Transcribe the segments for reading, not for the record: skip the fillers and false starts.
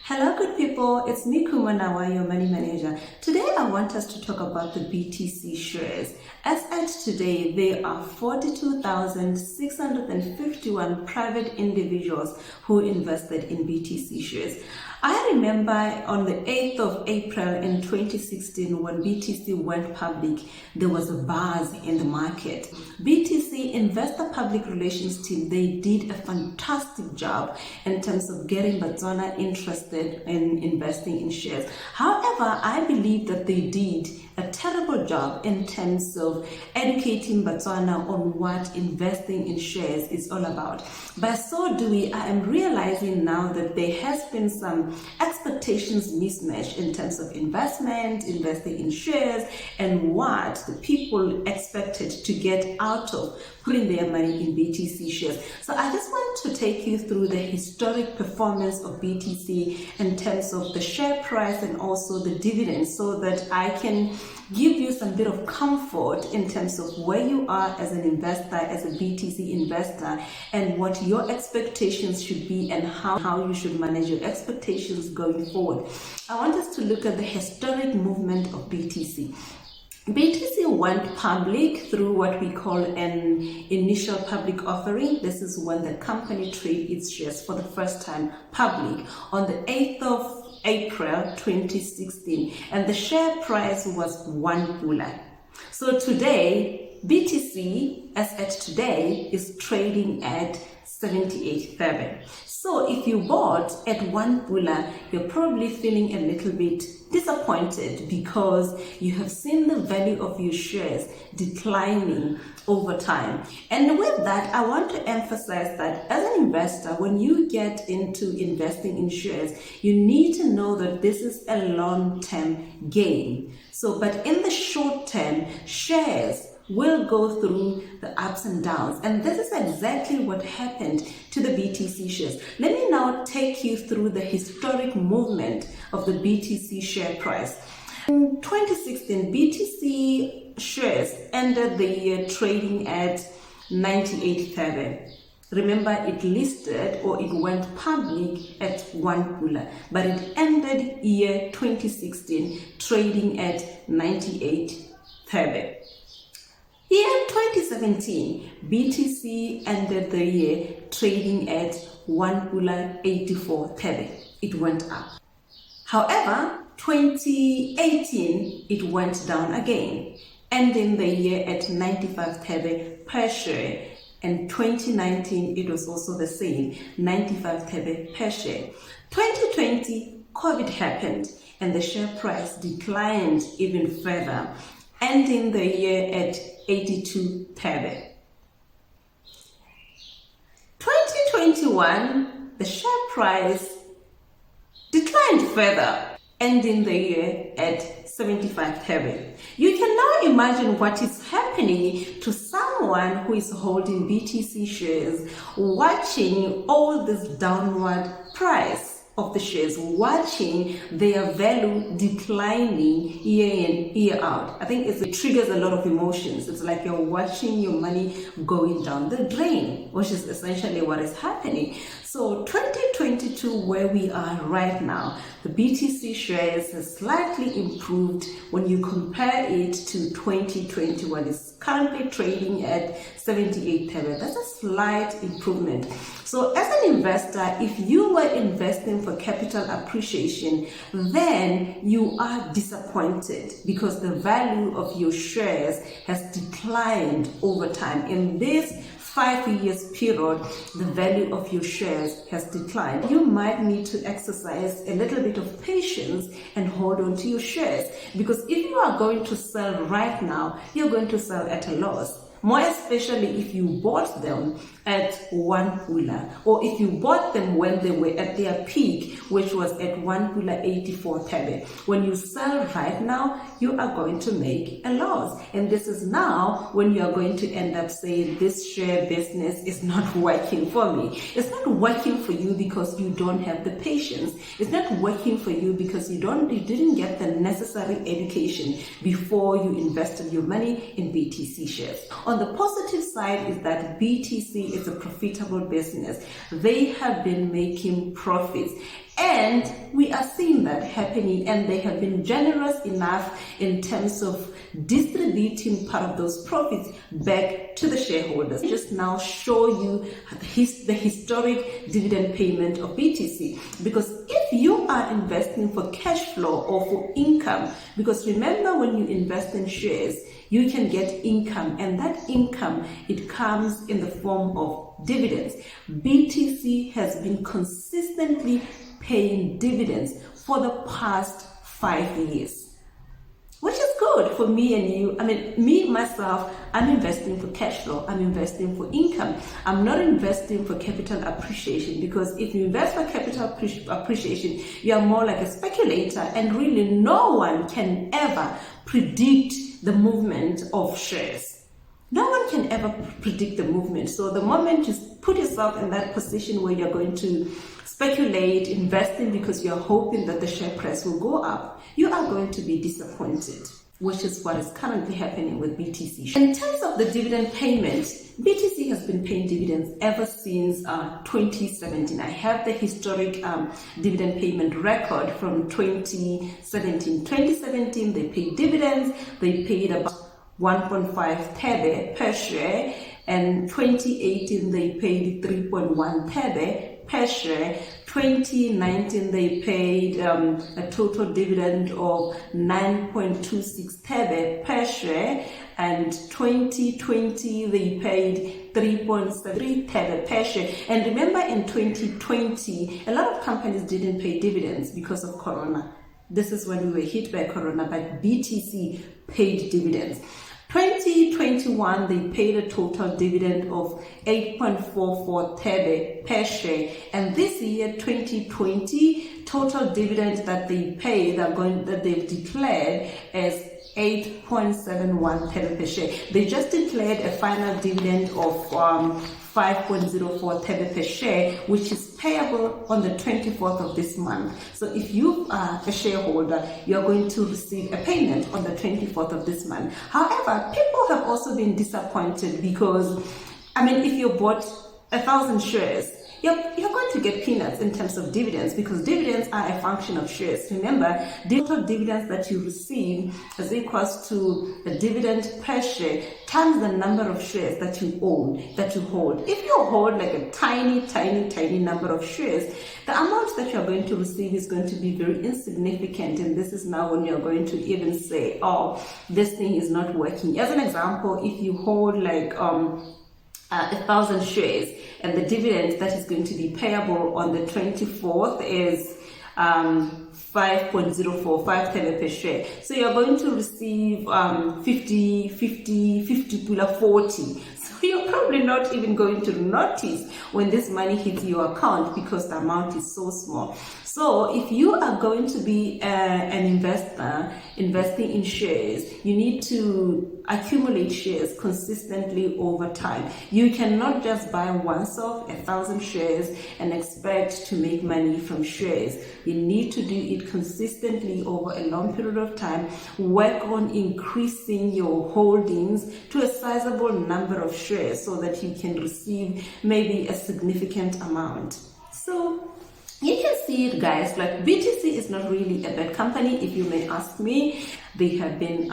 Hello good people, it's me Kumanawa, your money manager. Today I want us to talk about the BTC shares. As at today, there are 42,651 private individuals who invested in BTC shares. I remember on the 8th of April in 2016 when BTC went public, there was a buzz in the market. BTC Investor Public Relations team, they did a fantastic job in terms of getting Botswana interested in investing in shares. However, I believe that they did a terrible job in terms of educating Botswana on what investing in shares is all about. By so doing, I am realizing now that there has been some expectations mismatch in terms of investing in shares, and what the people expected to get out of putting their money in BTC shares. So I just want to take you through the historic performance of BTC in terms of the share price and also the dividends, so that I can give you some bit of comfort in terms of where you are as an investor, as a BTC investor, and what your expectations should be and how you should manage your expectations going forward. I want us to look at the historic movement of BTC. BTC went public through what we call an initial public offering. This is when the company traded its shares for the first time public on the 8th of April 2016, and the share price was 1 pula. So today, BTC, as at today, is trading at 78,000. So if you bought at 1 pula, you're probably feeling a little bit disappointed because you have seen the value of your shares declining over time. And with that, I want to emphasize that as an investor, when you get into investing in shares, you need to know that this is a long-term game. So, but in the short term, shares will go through the ups and downs, and this is exactly what happened to the BTC shares. Let me now take you through the historic movement of the BTC share price. In 2016, BTC shares ended the year trading at 98,000. Remember, it listed or it went public at 1 pula, but it ended year 2016 trading at 98,000. Year 2017, BTC ended the year trading at 1 pula 84,000. It went up. However, 2018, it went down again, ending the year at 95,000 per share. And 2019, it was also the same, 95,000 per share. 2020, COVID happened and the share price declined even further, ending the year at 82,000. 2021, the share price declined further, ending the year at 75,000. You can now imagine what is happening to someone who is holding BTC shares, watching all this downward price of the shares, watching their value declining year in, year out. I think it triggers a lot of emotions. It's like you're watching your money going down the drain, which is essentially what is happening. So 2022, where we are right now, the BTC shares has slightly improved when you compare it to 2020, when it's currently trading at 78,000. That's a slight improvement. So as an investor, if you were investing for capital appreciation, then you are disappointed because the value of your shares has declined over time. In this 5 years period, the value of your shares has declined. You might need to exercise a little bit of patience and hold on to your shares, because if you are going to sell right now, you're going to sell at a loss. More especially if you bought them at 1 pula, or if you bought them when they were at their peak, which was at 1 pula 84,000. When you sell right now, you are going to make a loss. And this is now when you are going to end up saying, this share business is not working for me. It's not working for you because you don't have the patience. It's not working for you because you didn't get the necessary education before you invested your money in BTC shares. On the positive side is that BTC is a profitable business. They have been making profits. And we are seeing that happening, and they have been generous enough in terms of distributing part of those profits back to the shareholders. Just now show you the historic dividend payment of BTC, because if you are investing for cash flow or for income, because remember, when you invest in shares, you can get income, and that income, it comes in the form of dividends. BTC has been consistently paying dividends for the past 5 years, which is good for me and you. I mean, me, myself, I'm investing for cash flow. I'm investing for income. I'm not investing for capital appreciation, because if you invest for capital appreciation, you are more like a speculator, and really no one can ever predict the movement of shares. No one can ever predict the movement. So the moment you put yourself in that position where you're going to speculate, investing because you're hoping that the share price will go up, you are going to be disappointed, which is what is currently happening with BTC. In terms of the dividend payment, BTC has been paying dividends ever since 2017. I have the historic dividend payment record from 2017. 2017, they paid dividends. They paid about 1.5 tebe per share, and 2018 they paid 3.1 tebe per share. 2019 they paid a total dividend of 9.26 tebe per share, and 2020 they paid 3.73 tebe per share. And remember, in 2020 a lot of companies didn't pay dividends because of Corona. This is when we were hit by Corona, but BTC paid dividends. 2021, they paid a total dividend of 8.44 tebe per share. And this year, 2020, total dividend that they paid, that they've declared as 8.71 tebe per share. They just declared a final dividend of 5.04 tebe per share, which is payable on the 24th of this month. So if you are a shareholder, you're going to receive a payment on the 24th of this month. However, people have also been disappointed because, I mean, if you bought 1,000 shares, you're going to get peanuts in terms of dividends, because dividends are a function of shares. Remember, total dividends that you receive is equals to the dividend per share times the number of shares that you own, that you hold. If you hold like a tiny number of shares, the amount that you're going to receive is going to be very insignificant. And this is now when you're going to even say, oh, this thing is not working. As an example, if you hold like 1,000 shares, and the dividend that is going to be payable on the 24th is 5.045 tebe per share. So you're going to receive 40. So you're probably not even going to notice when this money hits your account, because the amount is so small. So if you are going to be an investor investing in shares, you need to accumulate shares consistently over time. You cannot just buy once off 1,000 shares and expect to make money from shares. You need to do it consistently over a long period of time. Work on increasing your holdings to a sizable number of shares so that you can receive maybe a significant amount. So you can see it, guys, like BTC is not really a bad company, if you may ask me. They have been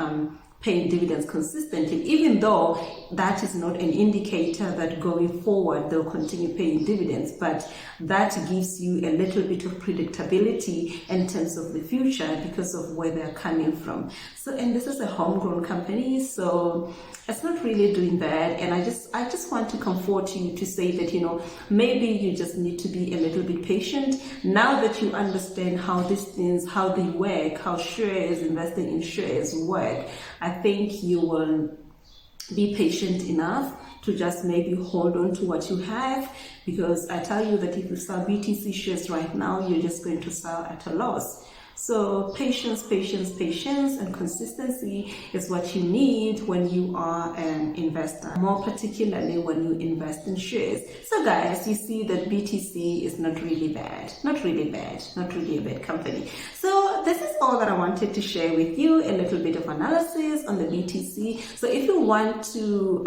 paying dividends consistently, even though that is not an indicator that going forward they'll continue paying dividends, but that gives you a little bit of predictability in terms of the future because of where they're coming from. So, and this is a homegrown company, so it's not really doing bad. And I just want to comfort you to say that, you know, maybe you just need to be a little bit patient. Now that you understand how these things, how they work, how shares, investing in shares work, I think you will be patient enough to just maybe hold on to what you have, because I tell you that if you sell BTC shares right now, you're just going to sell at a loss. So patience, and consistency is what you need when you are an investor, more particularly when you invest in shares. So guys, you see that BTC is not really bad, not really a bad company. So this is all that I wanted to share with you, a little bit of analysis on the BTC. So if you want to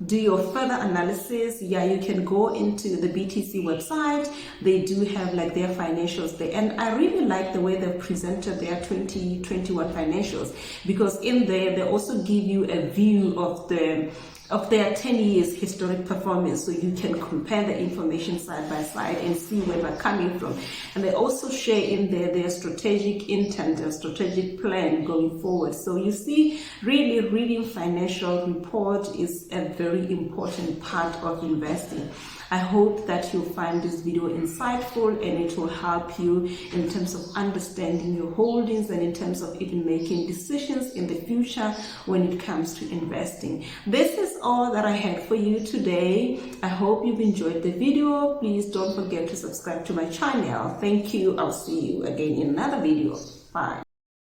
do your further analysis, yeah, you can go into the BTC website. They do have like their financials there, and I really like the way they've presented their 2021 financials, because in there they also give you a view of their 10 years historic performance, so you can compare the information side by side and see where they're coming from. And they also share in there their strategic intent, their strategic plan going forward. So you see, really reading financial report is a very important part of investing. I hope that you'll find this video insightful and it will help you in terms of understanding your holdings and in terms of even making decisions in the future when it comes to investing. This is all that I had for you today. I hope you've enjoyed the video. Please don't forget to subscribe to my channel. Thank you. I'll see you again in another video. Bye.